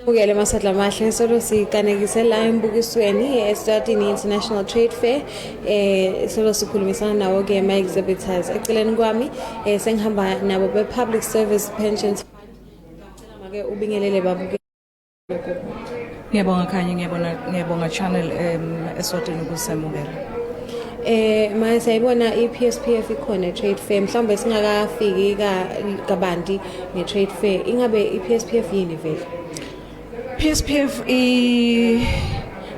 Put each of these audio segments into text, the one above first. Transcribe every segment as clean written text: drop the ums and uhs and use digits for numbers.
Ukele Masatla Mahle solo sikanekisela embukisweni eSwatini International Trade Fair solo sikhulumisana nawo ke ama exhibitors eceleni kwami sengihamba nabo be Public Service Pensions Fund ngicela make ubingelele babuke. Ngiyabonga Khanye, ngiyabonga channel eSwatini ukusemukela. Manje sayibona iPSPF ikhona trade fair mhlawumbe singakafiki kabanti ne trade fair ingabe iPSPF yini vele? PSPF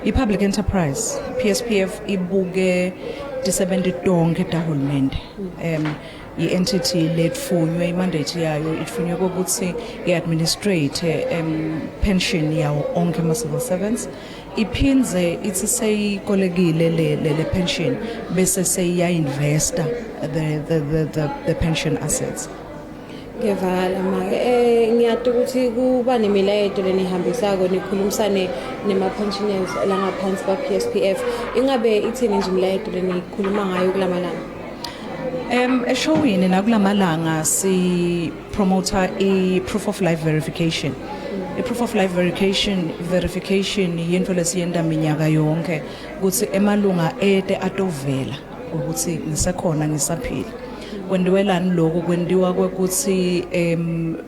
i-public enterprise. PSPF ibuke disebenti tonke tahulumende. I-entity letfunywe imandate yayo itfunywe ukuthi i-administrate pension yawo onke ama-civil servants. Iphindze ithi seyikolekile le pension bese seyiya-investa the pension assets. Ngevala make ngiyati ukuthi kuba nemilayeto lenihambisako nikhulumisane nema-pensioners langaphansi kwa-PSPF ingabe ithini nje imilayeto lenikhuluma ngayo kulamalanga? Eshowini nakulamalanga si promoter i-proof of life verification. I-proof of life verification yinto lesiyenda minyaka yonke ukuthi emalunga ete atovela ukuthi ngisekhona ngisaphila. Kwendiwelani lokho kwendiwa kwekuthi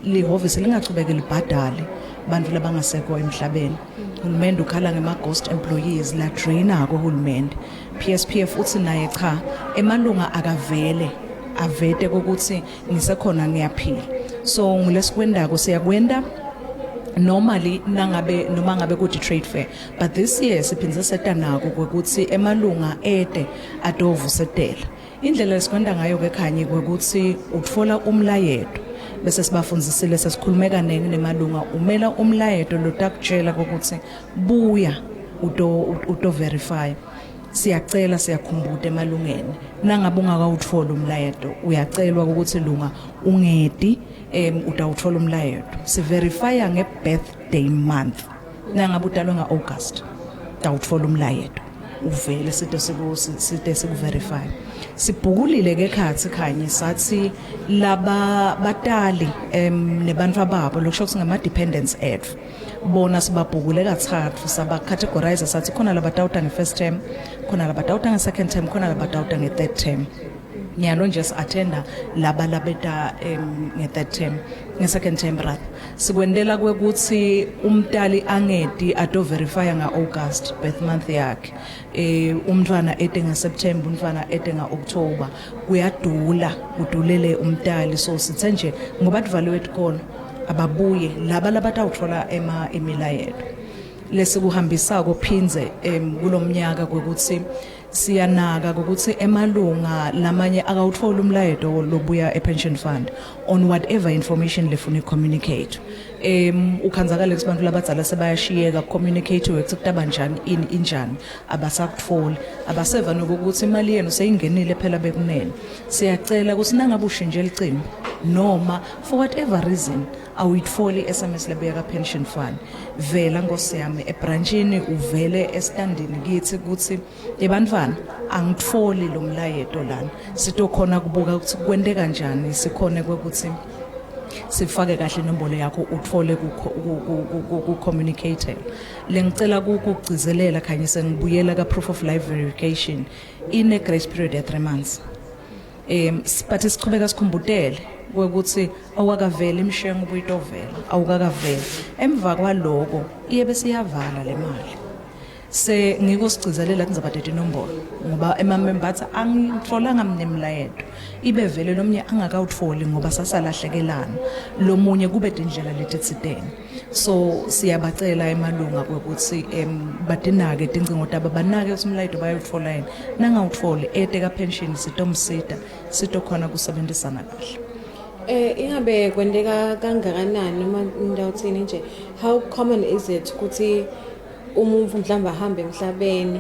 lihhovisi lingachubeke libhadale bantu labangasekho emhlabeni. Uhulumende ukhala ngema-ghost employees la drainako uhulumende. PSPF uthi naye cha emalunga akavele avete kokuthi ngisekhona ngiyaphila. So ngilesikwendako siyakwenda normally noma ngabe kuti trade fair, but this year siphinze seta nako kwekuthi emalunga ede adovusetela. Indlela esikwenda ngayo ke Khanye kwekuthi utfola umlayeto bese sibafundzisile sesikhulumeka nemalunga umela umlayeto lotakutshela ukuthi buya uto verify. Siyacela siyakhumbuta emalungeni nangabe ungakawutfola umlayeto uyacelwa ukuthi lunga ungedi utawutfola umlayeto si verify nge-birthday month nangabe utalwe nga-August utawutfola umlayeto uvele site siku-verify. Sibhukulile ke khathi Khanye sathi laba batali nebantfu babo lokusho ukuthi ngama-dependents ethu bona sibabhukule kathathu saba-categorize sathi khona labatawuta nge-first term, khona labatawuta nge-second term, khona labatawuta nge-third term. Nyalo nje si-attenda laba labeta nge-third term, nge-second term rather. Sikwendela kwekuthi umtali angedi ato-verifya nga-August birth month yakhe. Umntwana ete nga-September, umntwana ete nga-October. Kuyadula, kudulele umtali. So sithe nje ngoba tuvalue khona ababuye laba labatawuthola emilayeto. Lesikuhambisako phinze kulomnyaka kwekuthi siyanaka ukuthi emalunga lamanye akawuthola umlayeto lobuya e-pension fund on whatever information lefuna communicate. Ukhanzakala kubantu labadzala sebayashiyeka communicate ukuthi kutaba njani injani abasakutfoli abaseva nokuthi imali yenu seyingenile phela bekunene. Siyacela ukuthi nangabe ushintshe licimbi noma for whatever reason awuyitfoli SMS lebuya ka-pension fund vela ngosiyami ebranchini uvele estandini kithi ukuthi ebantwana angitfoli lo mlayeto lana sitokhona kubuka ukuthi kwende kanjani sikhone kwekuthi sifake kahle inombolo yakho uthole ku-communicate. Lengicela ukugcizelela Khanye sengibuyela ka-proof of life verification ine grace period ya 3 months. But sichubeka sikhumbutele kwekuthi awakavela imshengo ubuyitovela awukakavela emva kwaloko iye bese iyavala le mali. Se ngikusigcizelela ngizabadeda inombolo ngoba emamembatha angitfolanga mnemlayeto ibe vele lomnye angakawutfoli ngoba sasalahlekelana lomunye kube indlela letitsitene. So siyabacela emalunga kwekuthi badinake tincingo tabo banake umlayeto bayawutfola yini nangawutfoli ete ka pension sitomsita sitokhona kusebenzisana kahle. Ingabe kwendeka kangakanani noma ndawuthini nje how common is it ukuthi umuntu mhlamba ahambe emhlabeni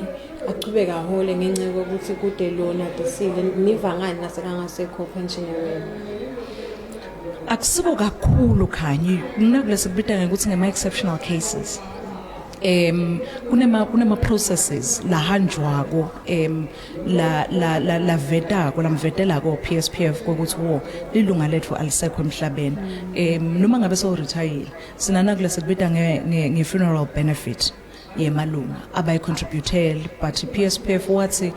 achubeka hole ngenxa yokuthi kude lona desile niva ngani nasekangasekho pensionary? Akusibo kakhulu Khanye kunakulesi kubita ngokuthi ngema exceptional cases. kunema processes la hanjwako la vetako la mvetela ko PSPF ukuthi wo lilunga lethu alisekho emhlabeni noma ngabe so retire sinana kule sekubita nge funeral benefit yemalunga abayicontributele but PSPF wathi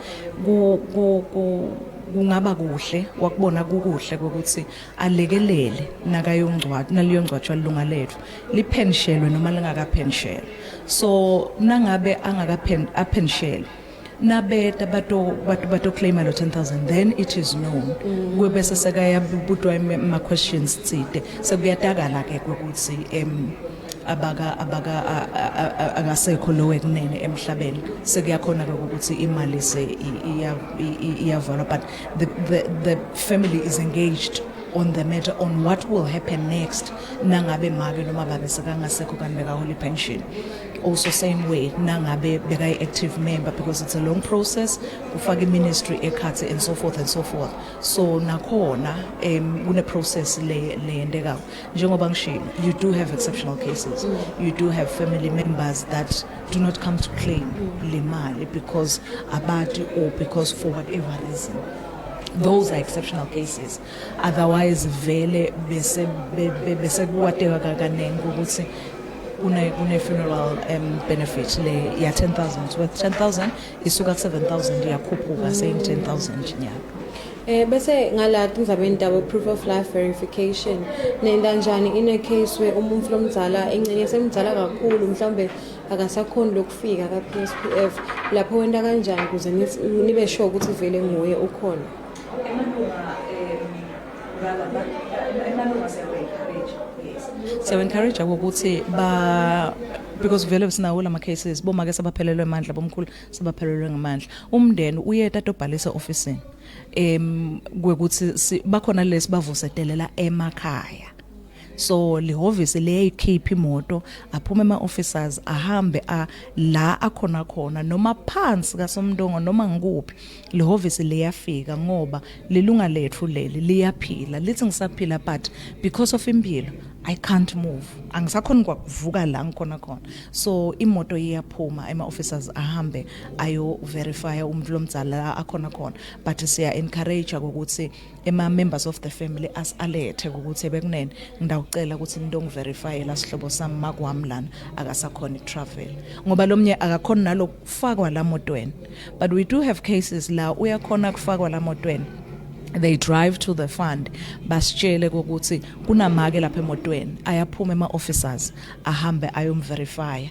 kungaba kuhle wakubona kukuhle ukuthi alekelele nakayongcwathi naliyongcwatshwa ilunga lethu lipensionwe noma lingakapensionwe so nangabe angakapensionwe nabeta bato claim lo 10,000 then it is known kube seseka yabudwa ama questions tsite sekuyatakala ke ukuthi abaga angasekho lo wekunene emhlabeni sekuyakhona ukuthi imali se iyavala but the family is engaged on the matter on what will happen next nangabe make noma babe sekangasekho kanti bekaholi pension also same way nangabe beka active member because it's a long process ufaka ministry ekhathe and so forth so nakhona kune process le yendeka njengoba ngishilo you do have exceptional cases you do have family members that do not come to claim le mali because abati or because for whatever reason. Those are exceptional cases. Otherwise, vele bese kuwateka kanengi ukuthi une funeral benefit le ya 10,000 worth 10,000 isuka 7,000 yakhuphuka saying 10,000 nyaka. Bese ngalathi ngizabeni dabo proof of life verification nenda njani in a case where umuntu lomdzala engcenye semdzala kakhulu mhlambe akasakhoni lokufika ka PSPF lapho wenda kanjani kuze nibe sure ukuthi vele nguye ukhona. So encourage ukuthi because vele sinawo lama cases boma ke sabaphelelwe amandla bomkhulu sabaphelelwe ngamandla umndeni uye tatobhalisa office kwekuthi bakhona lesi bavusetelela emakhaya so lihovisi leyayikhipha imoto aphuma ema-officers ahambe la akhona khona noma phansi kasomndongo noma ngikuphi lihovisi liyafika ngoba lilunga lethu leli liyaphila lithi ngisaphila but because of impilo I can't move angisakhona kwakuvuka la ngikhona khona so imoto iyaphuma ema-officers ahambe ayo verify umuntu lomdzala akhona khona but siya encourage ukuthi ema-members of the family as-alethe ukuthi bekunene ngidawucela ukuthi nidongi verify la sihlobo sami makwami lana akasakhona i-travel ngoba lomnye akakhona nalo kufakwa la motweni but we do have cases la uyakhona kufakwa la motweni they drive to the fund basitshele ukuthi kunamake lapha emotweni ayaphuma ema-officers ahambe ayomverify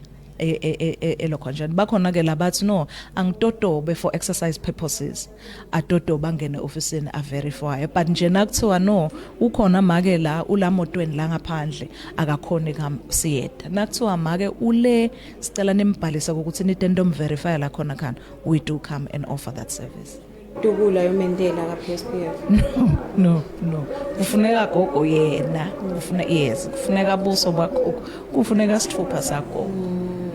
elokho njani bakhona ke labathi no angitotobe for exercise purposes atotoba angene officeini averify but nje nakuthiwa no ukhona make la ulamotweni la ngaphandle akakhona siyeda nakuthiwa make ule sicela nimbhalisa ukuthi nitendo verify la khona khana we do come and offer that service. Dubula yomendela ka PSPF no kufuneka gogo yena kufuneka buso bakho kufuneka sithupha sakho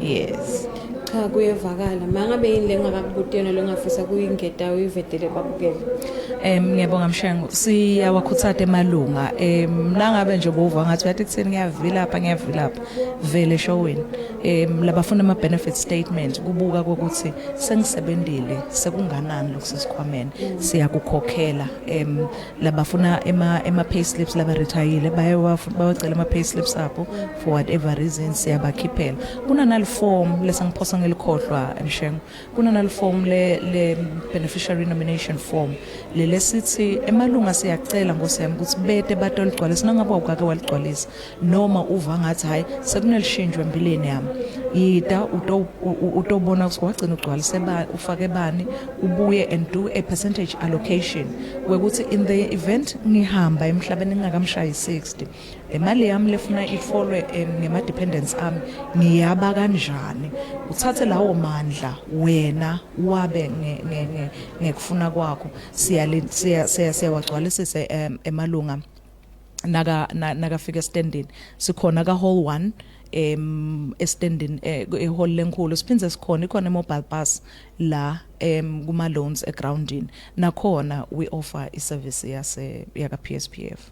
yes cha kuyevakala mangabe yini lengakakubutena lengafisa kuyingeda uyivedele babukele ngiyabonga mshengo siyawakhuthatha emalunga nangabe nje bova ngathi uyathi kuthini ngiyavila vele showini labafuna ama benefit statement kubuka ukuthi sengisebenzile sekunganani lokusesikhwameni siyakukhokhela labafuna ema pay slips laba retireile bayacela ama pay slips apho for whatever reason siyabakhiphela kuna nal form lesangiphosa ngelikhohlwa mshengo kuna nal form le beneficiary nomination form lesithi emalunga siyacela ngosiyami ukuthi bete batoligcwalisa nangabe ukake waligcwalisa noma uva ngathi hayi sekunelishinjwe empilweni yami yida utobona ukwagcina ugcwalise ufake bani ubuye and do a percentage allocation wekuthi in the event ngihamba emhlabeni ngingakamshayi 60 imali yami lefuna ifolwe ngema dependents ami ngiyaba kanjani uthathe lawo mandla wena wabe ngekufuna kwakho siyawagcwalisise emalunga nakafika standing sikhona ka hall 1 standing ehall lenkulu siphinze sikhona ikhona mobile bus la kuma loans egroundini nakhona we offer iservice yaka PSPF.